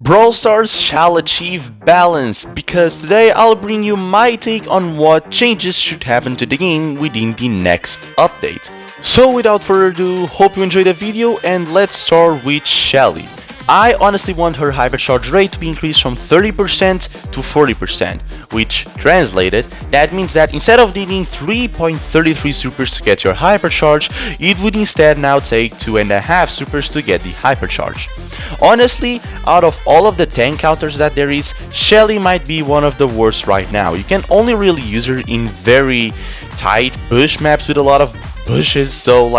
Brawl Stars shall achieve balance, because today I'll bring you my take on what changes should happen to the game within the next update. So without further ado, hope you enjoyed the video and let's start with Shelly. I honestly want her hypercharge rate to be increased from 30% to 40%, which translated, that means that instead of needing 3.33 supers to get your hypercharge, it would instead now take 2.5 supers to get the hypercharge. Honestly, out of all of the tank counters that there is, Shelly might be one of the worst right now. You can only really use her in very tight bush maps with a lot of bushes, so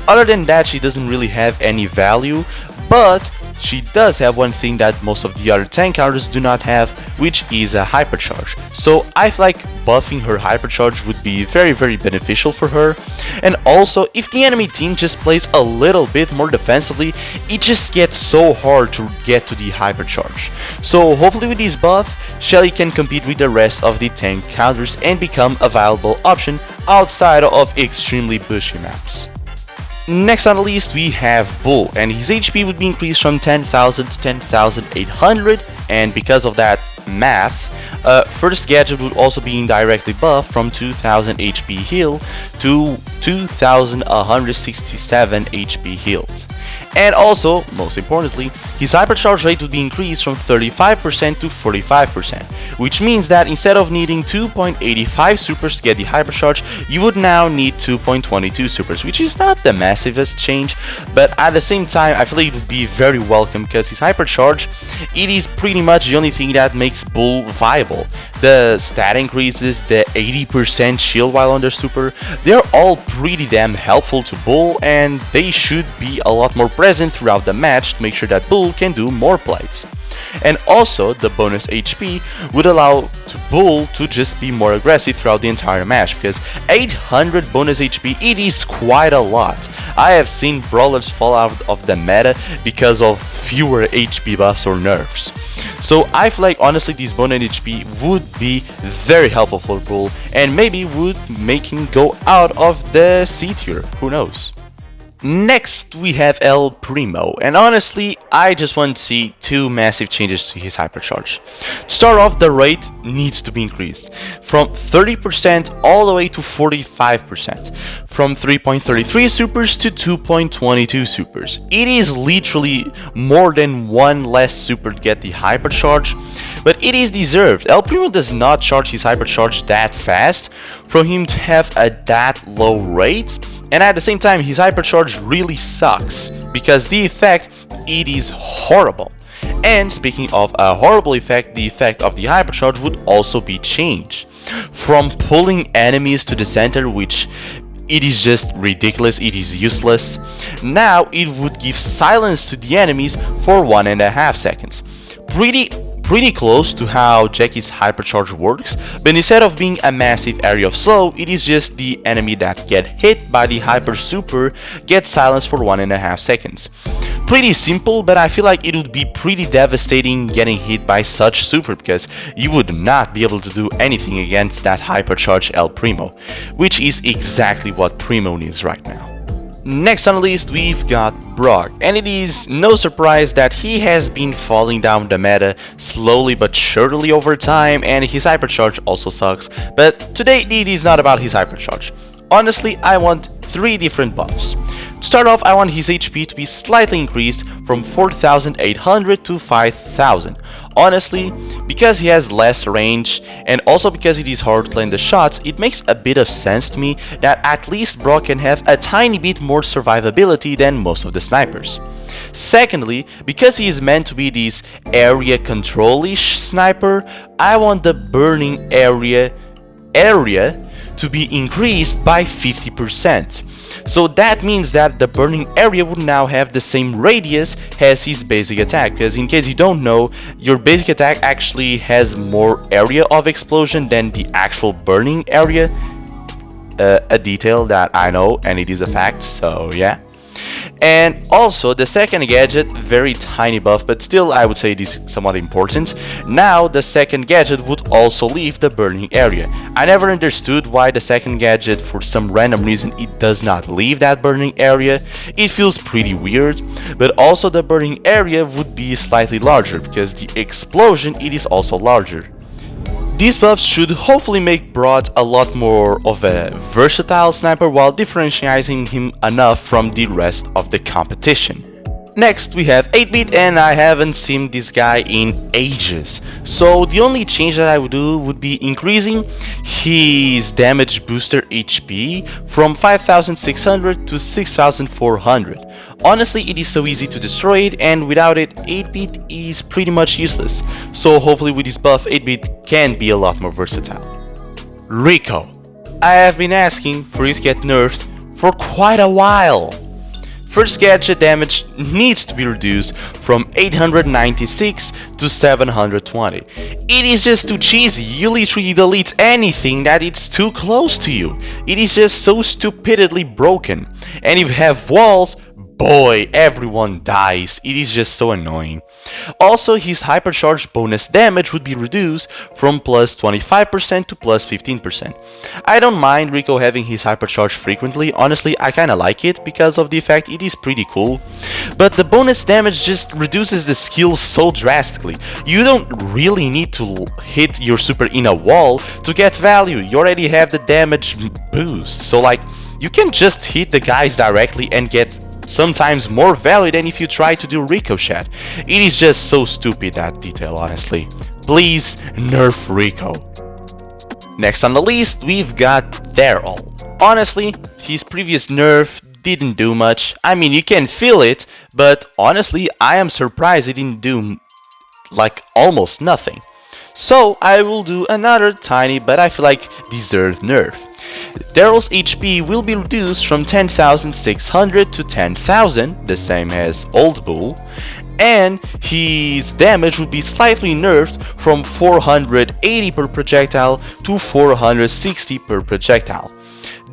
other than that she doesn't really have any value, but she does have one thing that most of the other tank counters do not have, which is a hypercharge. So I feel like buffing her hypercharge would be very beneficial for her. And also, if the enemy team just plays a little bit more defensively, it just gets so hard to get to the hypercharge. So hopefully with this buff, Shelly can compete with the rest of the tank counters and become a viable option outside of extremely bushy maps. Next on the list we have Bull, and his HP would be increased from 10,000 to 10,800, and because of that math, first gadget would also be indirectly buffed from 2000 HP heal to 2167 HP healed. And also, most importantly, his hypercharge rate would be increased from 35% to 45%, which means that instead of needing 2.85 supers to get the hypercharge, you would now need 2.22 supers, which is not the massivest change, but at the same time, I feel like it would be very welcome because his hypercharge, it is pretty much the only thing that makes Bull viable. The stat increases, the 80% shield while under super, they're all pretty damn helpful to Bull, and they should be a lot more present throughout the match to make sure that Bull can do more plays. And also, the bonus HP would allow Bull to just be more aggressive throughout the entire match, because 800 bonus HP, it is quite a lot. I have seen brawlers fall out of the meta because of fewer HP buffs or nerfs. So I feel like honestly this bonus HP would be very helpful for Bull, and maybe would make him go out of the C tier, who knows. Next we have El Primo, and honestly I just want to see two massive changes to his hypercharge. To start off, the rate needs to be increased from 30% all the way to 45%, from 3.33 supers to 2.22 supers. It is literally more than one less super to get the hypercharge, but it is deserved. El Primo does not charge his hypercharge that fast for him to have a that low rate. And at the same time, his hypercharge really sucks, because the effect, it is horrible. And speaking of a horrible effect, the effect of the hypercharge would also be changed. From pulling enemies to the center, which it is just ridiculous, it is useless. Now it would give silence to the enemies for 1.5 seconds. Pretty close to how Jackie's hypercharge works, but instead of being a massive area of slow, it is just the enemy that get hit by the hyper super gets silenced for 1.5 seconds. Pretty simple, but I feel like it would be pretty devastating getting hit by such super, because you would not be able to do anything against that hypercharge El Primo, which is exactly what Primo needs right now. Next on the list we've got Brock, and it is no surprise that he has been falling down the meta slowly but surely over time, and his hypercharge also sucks, but today it is not about his hypercharge. Honestly, I want 3 different buffs. To start off, I want his HP to be slightly increased from 4,800 to 5,000. Honestly, because he has less range, and also because it is hard to land the shots, it makes a bit of sense to me that at least Brock can have a tiny bit more survivability than most of the snipers. Secondly, because he is meant to be this area control-ish sniper, I want the burning area to be increased by 50%. So that means that the burning area would now have the same radius as his basic attack, because in case you don't know, your basic attack actually has more area of explosion than the actual burning area. A detail that I know, and it is a fact, so yeah. And also the second gadget, very tiny buff, but still I would say it is somewhat important. Now the second gadget would also leave the burning area. I never understood why the second gadget, for some random reason, it does not leave that burning area. It feels pretty weird, but also the burning area would be slightly larger because the explosion, it is also larger. These buffs should hopefully make Brawl a lot more of a versatile sniper while differentiating him enough from the rest of the competition. Next we have 8-bit, and I haven't seen this guy in ages. So the only change that I would do would be increasing his damage booster HP from 5600 to 6400. Honestly, it is so easy to destroy it, and without it, 8-bit is pretty much useless. So hopefully with this buff, 8-bit can be a lot more versatile. Rico. I have been asking for his get nerfed for quite a while. First gadget damage needs to be reduced from 896 to 720. It is just too cheesy. You literally delete anything that it's too close to you. It is just so stupidly broken. And if you have walls, boy, everyone dies. It is just so annoying. Also, his hypercharge bonus damage would be reduced from plus 25% to plus 15%. I don't mind Rico having his hypercharge frequently. Honestly, I kinda like it because of the effect. It is pretty cool. But the bonus damage just reduces the skill so drastically. You don't really need to hit your super in a wall to get value. You already have the damage boost. So like, you can just hit the guys directly and get sometimes more value than if you try to do ricochet. It is just so stupid, that detail, honestly. Please nerf Rico. Next on the list, we've got Daryl. Honestly, his previous nerf didn't do much. I mean, you can feel it, but honestly, I am surprised it didn't do like almost nothing. So I will do another tiny, but I feel like deserved nerf. Daryl's HP will be reduced from 10,600 to 10,000, the same as Old Bull, and his damage will be slightly nerfed from 480 per projectile to 460 per projectile.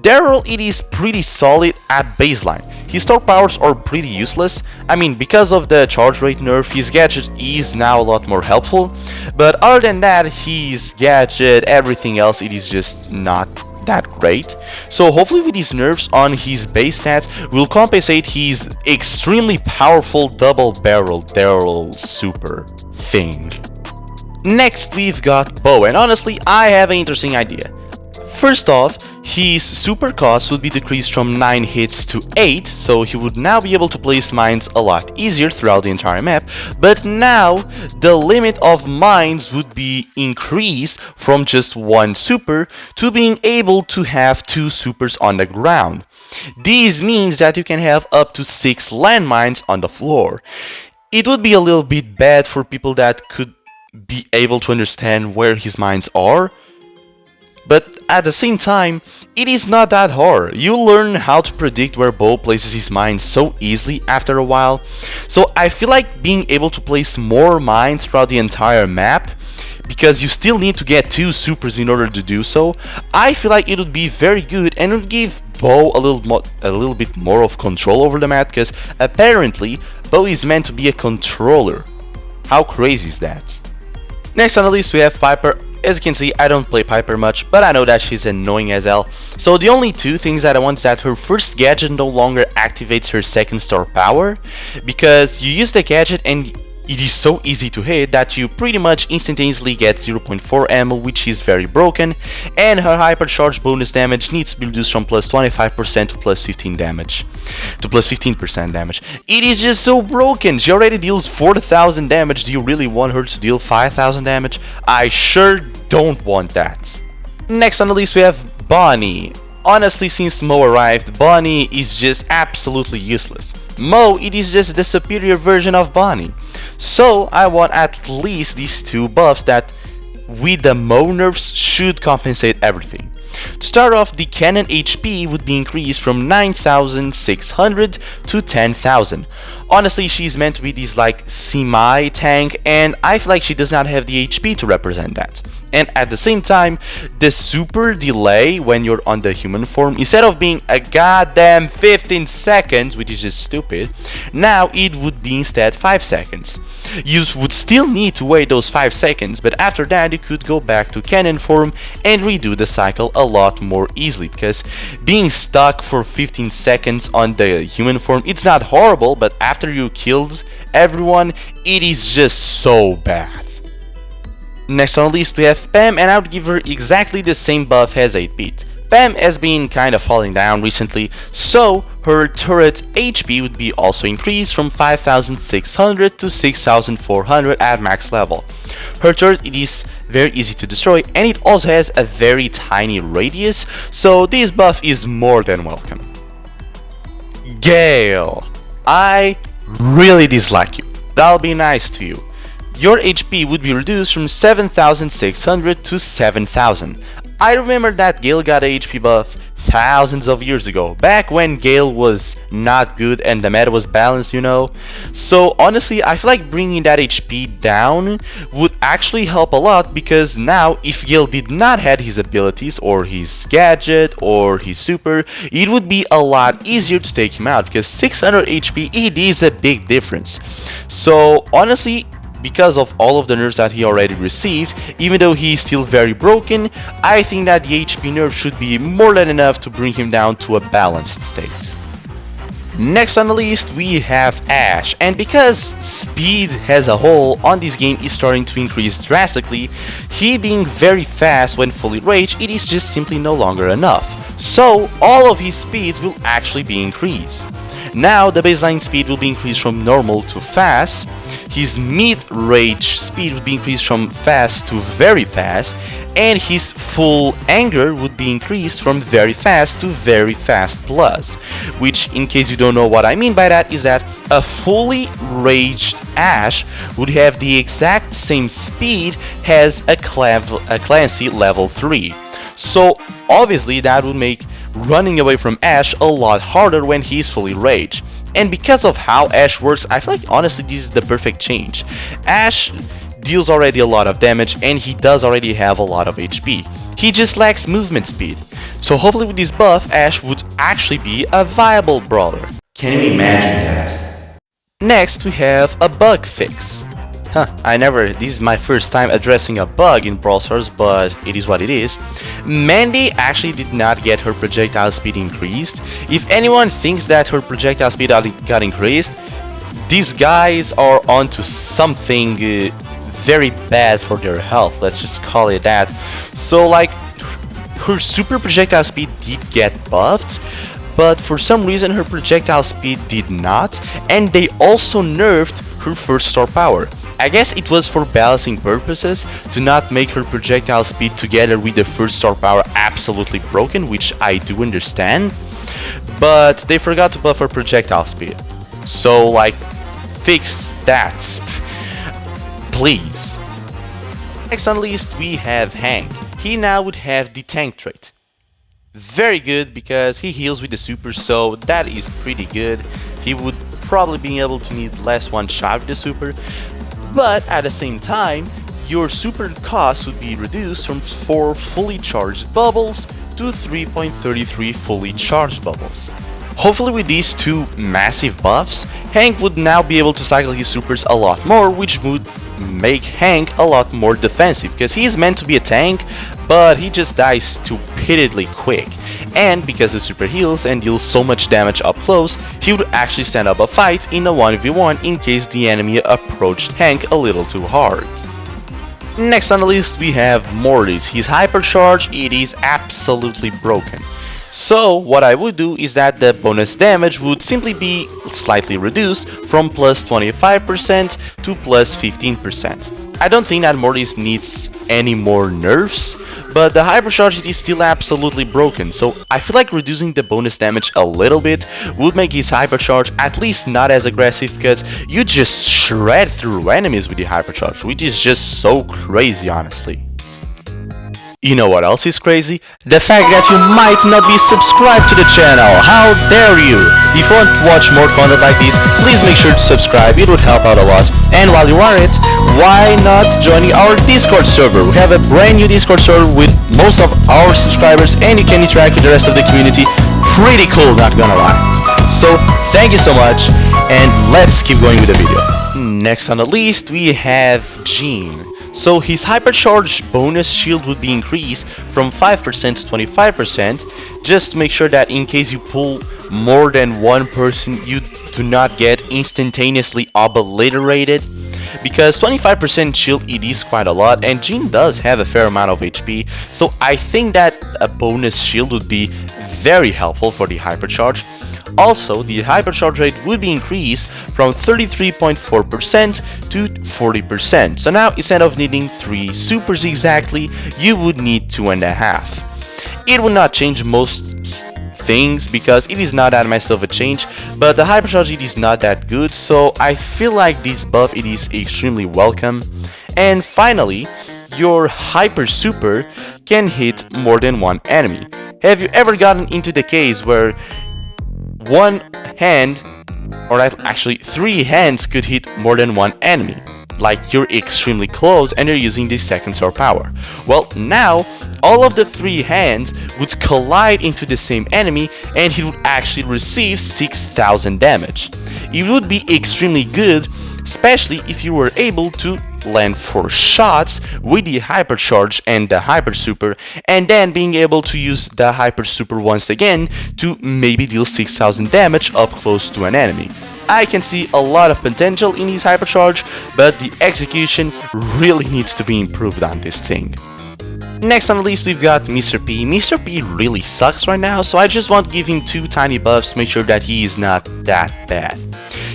Daryl, it is pretty solid at baseline. His star powers are pretty useless. I mean, because of the charge rate nerf, his gadget is now a lot more helpful, but other than that, his gadget, everything else, it is just not that great. So hopefully with these nerfs on his base stats will compensate his extremely powerful double barrel Daryl super thing. Next we've got Bo, and honestly I have an interesting idea. First off, his super cost would be decreased from 9 hits to 8, so he would now be able to place mines a lot easier throughout the entire map, but now the limit of mines would be increased from just 1 super to being able to have 2 supers on the ground. This means that you can have up to 6 landmines on the floor. It would be a little bit bad for people that could be able to understand where his mines are, but at the same time, it is not that hard. You learn how to predict where Bo places his mines so easily after a while. So I feel like being able to place more mines throughout the entire map, because you still need to get 2 supers in order to do so, I feel like it would be very good and would give Bo a little bit more of control over the map, because apparently Bo is meant to be a controller. How crazy is that? Next on the list we have Piper. As you can see, I don't play Piper much, but I know that she's annoying as hell. So the only 2 things that I want is that her first gadget no longer activates her second star power, because you use the gadget and it is so easy to hit that you pretty much instantaneously get 0.4 ammo, which is very broken, and her hypercharge bonus damage needs to be reduced from plus 25% to plus 15 damage. To plus 15% damage. It is just so broken. She already deals 4,000 damage. Do you really want her to deal 5,000 damage? I sure don't want that. Next on the list we have Bonnie. Honestly, since Mo arrived, Bonnie is just absolutely useless. Mo, it is just the superior version of Bonnie. So I want at least these 2 buffs that with the Mo nerfs should compensate everything. To start off, the cannon HP would be increased from 9,600 to 10,000. Honestly, she's meant to be this like semi-tank, and I feel like she does not have the HP to represent that. and at the same time, the super delay when you're on the human form, instead of being a goddamn 15 seconds, which is just stupid, now it would be instead 5 seconds. You would still need to wait those 5 seconds, but after that you could go back to cannon form and redo the cycle a lot more easily, because being stuck for 15 seconds on the human form, it's not horrible, but after you killed everyone, it is just so bad. Next on the list we have Pam, and I would give her exactly the same buff as 8-bit. Pam has been kinda falling down recently, so her turret HP would be also increased from 5600 to 6400 at max level. Her turret, it is very easy to destroy, and it also has a very tiny radius, so this buff is more than welcome. Gale, I really dislike you, but I'll be nice to you. Your HP would be reduced from 7600 to 7000. I remember that Gale got a HP buff thousands of years ago, back when Gale was not good and the meta was balanced, you know. So honestly, I feel like bringing that HP down would actually help a lot, because now if Gale did not have his abilities or his gadget or his super, it would be a lot easier to take him out, because 600 HP, it is a big difference. So honestly, because of all of the nerfs that he already received, even though he is still very broken, I think that the HP nerf should be more than enough to bring him down to a balanced state. Next on the list we have Ashe, and because speed as a whole on this game is starting to increase drastically, he being very fast when fully raged, it is just simply no longer enough. So all of his speeds will actually be increased. Now the baseline speed will be increased from normal to fast, his mid-rage speed would be increased from fast to very fast, and his full anger would be increased from very fast to very fast plus, which, in case you don't know what I mean by that, is that a fully raged Ashe would have the exact same speed as a Clancy level 3. So obviously that would make running away from Ashe a lot harder when he's fully raged. And because of how Ashe works, I feel like honestly this is the perfect change. Ashe deals already a lot of damage and he does already have a lot of HP. He just lacks movement speed. So hopefully with this buff, Ashe would actually be a viable brawler. Can you imagine that? Next we have a bug fix. This is my first time addressing a bug in Brawl Stars, but it is what it is. Mandy actually did not get her projectile speed increased. If anyone thinks that her projectile speed got increased, these guys are onto something very bad for their health, let's just call it that. So like, her super projectile speed did get buffed, but for some reason her projectile speed did not, and they also nerfed her first star power. I guess it was for balancing purposes, to not make her projectile speed together with the first star power absolutely broken, which I do understand, but they forgot to buff her projectile speed. So like, fix that, please. Next on the list we have Hank. He now would have the tank trait. Very good, because he heals with the super, so that is pretty good. He would probably be able to need less one shot with the super, but at the same time, your super cost would be reduced from 4 fully charged bubbles to 3.33 fully charged bubbles. Hopefully with these two massive buffs, Hank would now be able to cycle his supers a lot more, which would make Hank a lot more defensive, because he is meant to be a tank, but he just dies stupidly quick. And because the super heals and deals so much damage up close, he would actually stand up a fight in a 1v1 in case the enemy approached Hank a little too hard. Next on the list we have Mortis. His hypercharge, it is absolutely broken. So what I would do is that the bonus damage would simply be slightly reduced from plus 25% to plus 15%. I don't think that Mortis needs any more nerfs, but the hypercharge is still absolutely broken, so I feel like reducing the bonus damage a little bit would make his hypercharge at least not as aggressive, because you just shred through enemies with the hypercharge, which is just so crazy honestly. You know what else is crazy? The fact that you might not be subscribed to the channel. How dare you! If you want to watch more content like this, please make sure to subscribe, it would help out a lot. And while you are at it, why not joining our Discord server? We have a brand new Discord server with most of our subscribers and you can interact with the rest of the community. Pretty cool, not gonna lie. So, thank you so much, and let's keep going with the video. Next on the list, we have Gene. So his hypercharge bonus shield would be increased from 5% to 25%, just to make sure that in case you pull more than one person, you do not get instantaneously obliterated. Because 25% shield, it is quite a lot, and Gene does have a fair amount of HP, so I think that a bonus shield would be very helpful for the hypercharge. Also, the hypercharge rate would be increased from 33.4% to 40%. So now, instead of needing 3 supers exactly, you would need 2.5. It would not change most things because it is not that massive of a change, but the hypercharge it is not that good, so I feel like this buff it is extremely welcome. And finally, your hyper super can hit more than one enemy. Have you ever gotten into the case where one hand, or actually 3 hands could hit more than one enemy? Like you're extremely close and you're using the second sword power. Well, now all of the 3 hands would collide into the same enemy and he would actually receive 6,000 damage. It would be extremely good, especially if you were able to land 4 shots with the hypercharge and the hyper super, and then being able to use the hyper super once again to maybe deal 6,000 damage up close to an enemy. I can see a lot of potential in his hypercharge, but the execution really needs to be improved on this thing. Next on the list, we've got Mr. P. Mr. P really sucks right now, so I just want to give him 2 tiny buffs to make sure that he is not that bad.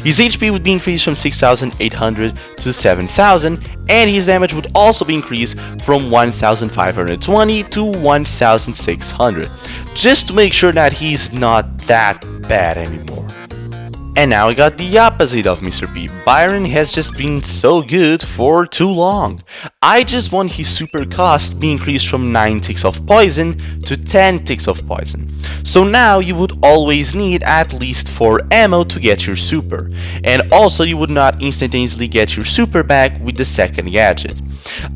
His HP would be increased from 6,800 to 7,000, and his damage would also be increased from 1,520 to 1,600, just to make sure that he's not that bad anymore. And now we got the opposite of Mr. P. Byron has just been so good for too long. I just want his super cost be increased from 9 ticks of poison to 10 ticks of poison. So now you would always need at least 4 ammo to get your super. And also you would not instantaneously get your super back with the second gadget.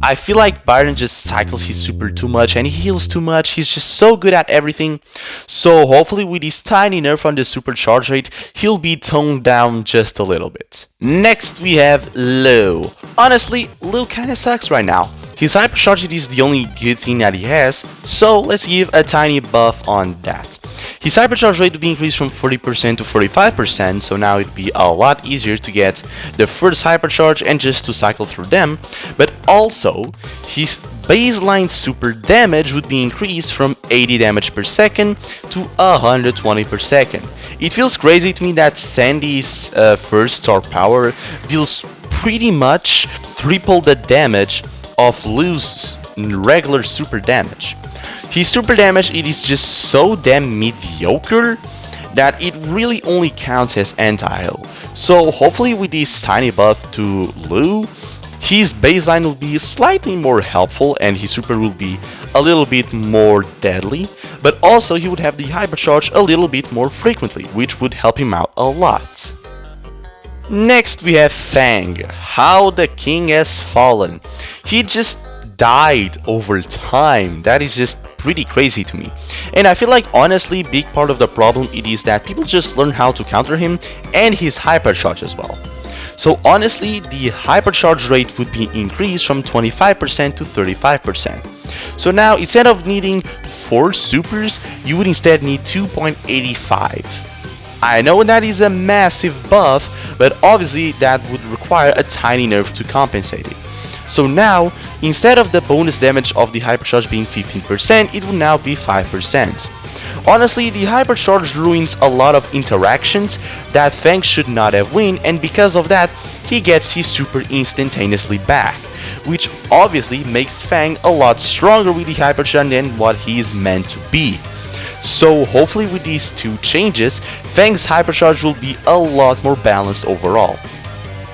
I feel like Byron just cycles his super too much and he heals too much. He's just so good at everything. So hopefully with this tiny nerf on the supercharge rate, he'll be toned down just a little bit. Next we have Lou. Honestly, Lou kinda sucks right now. His hypercharge is the only good thing that he has, so let's give a tiny buff on that. His hypercharge rate would be increased from 40% to 45%, so now it'd be a lot easier to get the first hypercharge and just to cycle through them, but also his baseline super damage would be increased from 80 damage per second to 120 per second. It feels crazy to me that Sandy's first star power deals pretty much triple the damage of Lou's regular super damage. His super damage it is just so damn mediocre that it really only counts as anti-heal. So hopefully with this tiny buff to Lou, his baseline will be slightly more helpful and his super will be a little bit more deadly, but also he would have the hypercharge a little bit more frequently, which would help him out a lot. Next we have Fang. How the king has fallen. He just died over time. That is just pretty crazy to me. And I feel like honestly big part of the problem it is that people just learn how to counter him and his hypercharge as well. So honestly the hypercharge rate would be increased from 25% to 35%. So now instead of needing 4 supers, you would instead need 2.85. I know that is a massive buff, but obviously that would require a tiny nerf to compensate it. So now, instead of the bonus damage of the hypercharge being 15%, it will now be 5%. Honestly, the hypercharge ruins a lot of interactions that Fang should not have win, and because of that, he gets his super instantaneously back, which obviously makes Fang a lot stronger with the hypercharge than what he is meant to be. So hopefully with these 2 changes, Fang's hypercharge will be a lot more balanced overall.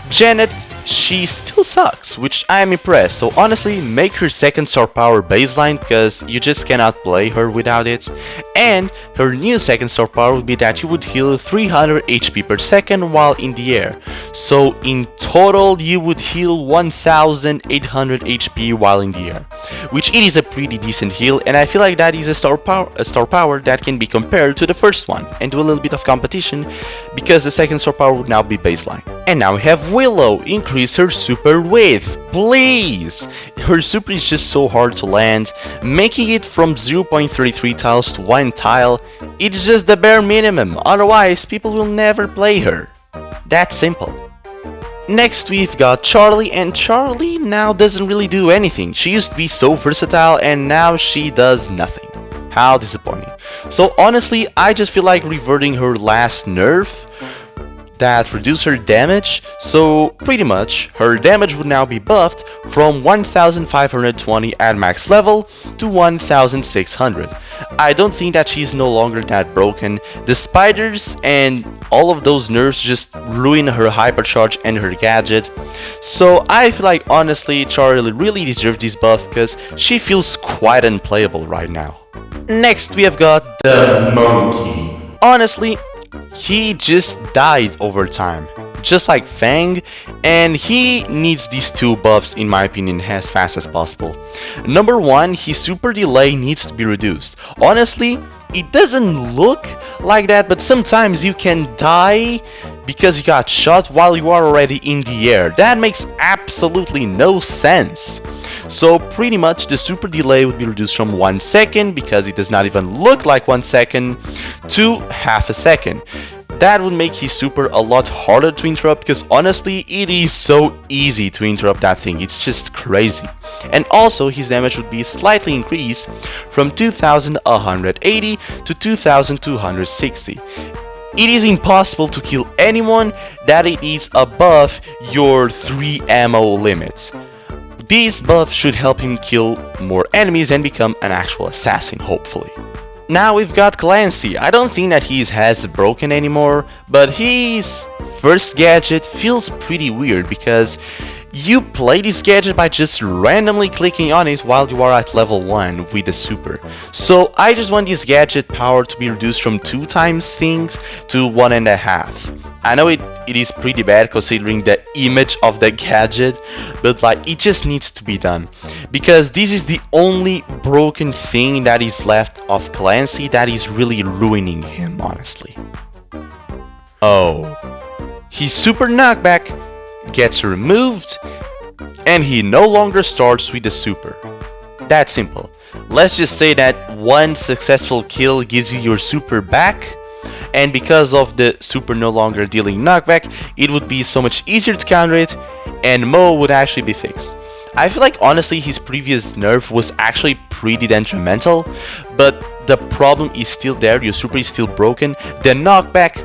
Janet she still sucks, which I am impressed. So honestly, make her second star power baseline because you just cannot play her without it. And her new second star power would be that you would heal 300 HP per second while in the air. So in total, you would heal 1800 HP while in the air, which it is a pretty decent heal, and I feel like that is a star power that can be compared to the first one and do a little bit of competition because the second star power would now be baseline. And now we have Willow. Increase her super width, please! Her super is just so hard to land, making it from 0.33 tiles to 1 tile. It's just the bare minimum, otherwise people will never play her. That simple. Next we've got Charlie, and Charlie now doesn't really do anything. She used to be so versatile and now she does nothing. How disappointing. So honestly, I just feel like reverting her last nerf that reduced her damage, so pretty much her damage would now be buffed from 1520 at max level to 1600. I don't think that she's no longer that broken. The spiders and all of those nerfs just ruin her hypercharge and her gadget, so I feel like honestly Charlie really deserves this buff because she feels quite unplayable right now. Next we have got the monkey. Honestly, he just died over time, just like Fang, and he needs these two buffs in my opinion as fast as possible. Number one, his super delay needs to be reduced. Honestly, it doesn't look like that, but sometimes you can die because you got shot while you are already in the air. That makes absolutely no sense. So pretty much the super delay would be reduced from 1 second, because it does not even look like 1 second, to half a second. That would make his super a lot harder to interrupt, because honestly it is so easy to interrupt that thing, it's just crazy. And also his damage would be slightly increased from 2180 to 2260. It is impossible to kill anyone that it is above your 3 ammo limit. This buff should help him kill more enemies and become an actual assassin, hopefully. Now we've got Clancy. I don't think that he's as broken anymore, but his first gadget feels pretty weird because you play this gadget by just randomly clicking on it while you are at level 1 with the super. So I just want this gadget power to be reduced from 2 times things to 1.5. I know it is pretty bad considering the image of the gadget, but like it just needs to be done, because this is the only broken thing that is left of Clancy that is really ruining him, honestly. Oh, his super knockback gets removed and he no longer starts with the super. That's simple. Let's just say that one successful kill gives you your super back, and because of the super no longer dealing knockback, it would be so much easier to counter it and Mo would actually be fixed. I feel like honestly his previous nerf was actually pretty detrimental, but the problem is still there, your super is still broken. The knockback,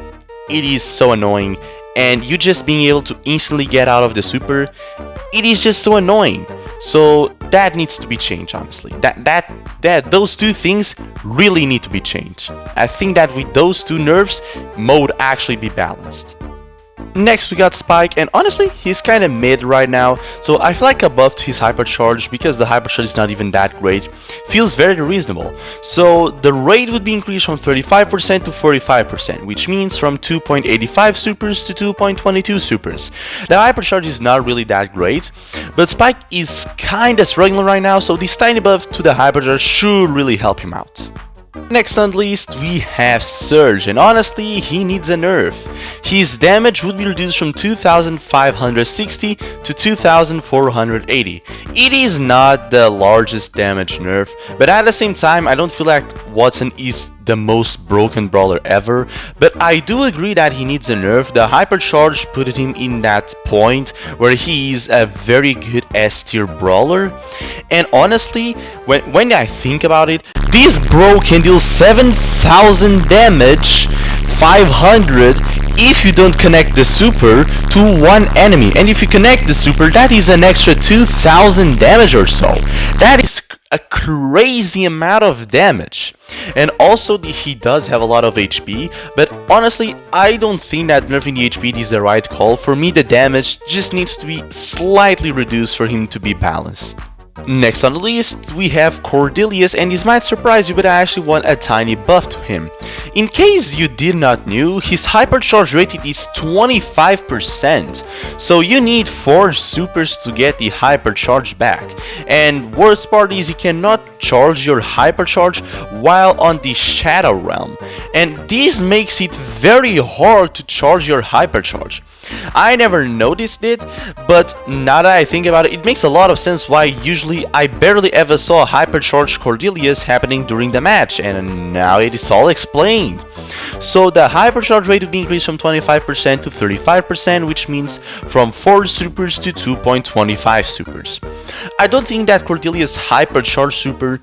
it is so annoying, and you just being able to instantly get out of the super, it is just so annoying. So that needs to be changed, honestly. Those two things really need to be changed. I think that with those two nerfs, Mo would actually be balanced. Next we got Spike, and honestly he's kinda mid right now, so I feel like a buff to his hypercharge, because the hypercharge is not even that great, feels very reasonable. So the rate would be increased from 35% to 45%, which means from 2.85 supers to 2.22 supers. The hypercharge is not really that great, but Spike is kinda struggling right now, so this tiny buff to the hypercharge should really help him out. Next on the list we have Surge, and honestly he needs a nerf. His damage would be reduced from 2560 to 2480. It is not the largest damage nerf, but at the same time I don't feel like Watson is the most broken brawler ever, but I do agree that he needs a nerf. The hypercharge put him in that point where he is a very good S tier brawler, and honestly when I think about it, this bro can deal 7000 damage, 500 if you don't connect the super to one enemy, and if you connect the super, that is an extra 2000 damage or so. That is a crazy amount of damage. And also he does have a lot of HP, but honestly I don't think that nerfing the HP is the right call. For me the damage just needs to be slightly reduced for him to be balanced. Next on the list, we have Cordelius, and this might surprise you, but I actually want a tiny buff to him. In case you did not know, his hypercharge rate is 25%, so you need 4 supers to get the hypercharge back. And worst part is you cannot charge your hypercharge while on the Shadow Realm, and this makes it very hard to charge your hypercharge. I never noticed it, but now that I think about it, it makes a lot of sense why usually I barely ever saw a hypercharged Cordelius happening during the match, and now it is all explained. So the hypercharge rate would be increased from 25% to 35%, which means from 4 supers to 2.25 supers. I don't think that Cordelius hypercharge super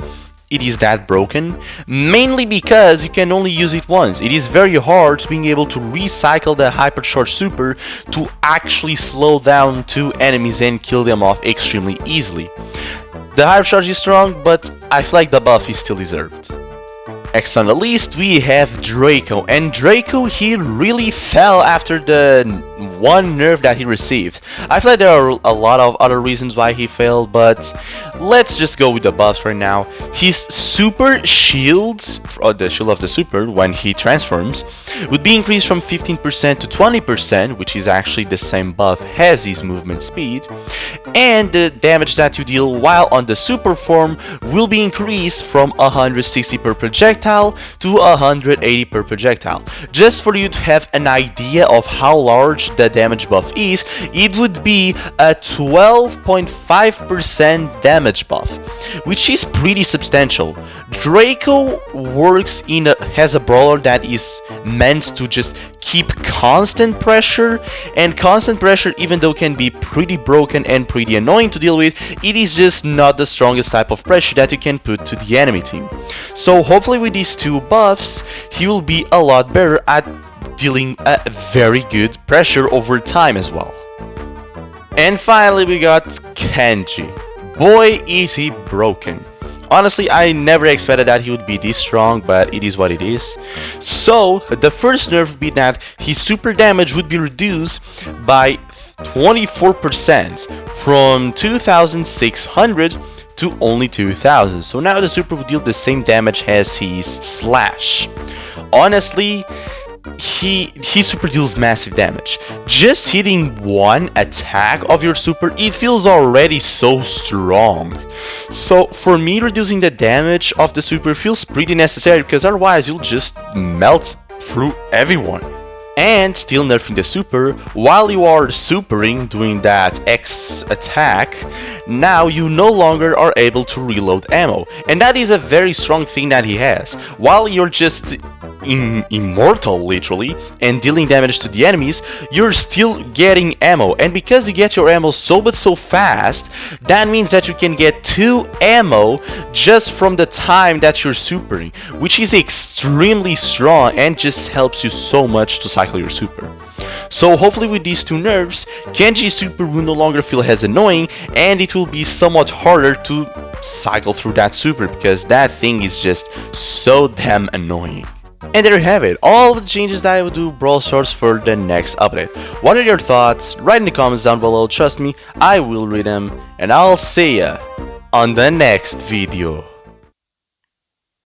it is that broken, mainly because you can only use it once. It is very hard being able to recycle the hypercharge super to actually slow down 2 enemies and kill them off extremely easily. The hypercharge is strong, but I feel like the buff is still deserved. Next on the list we have Draco, and Draco he really fell after the one nerf that he received. I feel like there are a lot of other reasons why he failed, but let's just go with the buffs right now. His super shield, or the shield of the super when he transforms, would be increased from 15% to 20%, which is actually the same buff as his movement speed, and the damage that you deal while on the super form will be increased from 160 per projectile to 180 per projectile. Just for you to have an idea of how large the damage buff is, it would be a 12.5% damage buff, which is pretty substantial. Draco works as a brawler that is meant to just keep constant pressure, and constant pressure, even though can be pretty broken and pretty annoying to deal with, it is just not the strongest type of pressure that you can put to the enemy team. So hopefully with these 2 buffs he will be a lot better at dealing a very good pressure over time as well. And finally we got Kenji. Boy is he broken. Honestly, I never expected that he would be this strong, but it is what it is. So, the first nerf would be that his super damage would be reduced by 24% from 2600 to only 2000. So now the super would deal the same damage as his slash. Honestly, he super deals massive damage. Just hitting one attack of your super, it feels already so strong. So for me, reducing the damage of the super feels pretty necessary, because otherwise you'll just melt through everyone. And still nerfing the super, while you are supering, doing that X attack, now you no longer are able to reload ammo. And that is a very strong thing that he has. While you're just immortal literally and dealing damage to the enemies, you're still getting ammo, and because you get your ammo so fast, that means that you can get 2 ammo just from the time that you're supering, which is extremely strong and just helps you so much to cycle your super. So hopefully with these 2 nerfs, Kenji's super will no longer feel as annoying, and it will be somewhat harder to cycle through that super, because that thing is just so damn annoying. And there you have it, all of the changes that I will do Brawl Stars for the next update. What are your thoughts? Write in the comments down below, trust me, I will read them, and I'll see ya on the next video.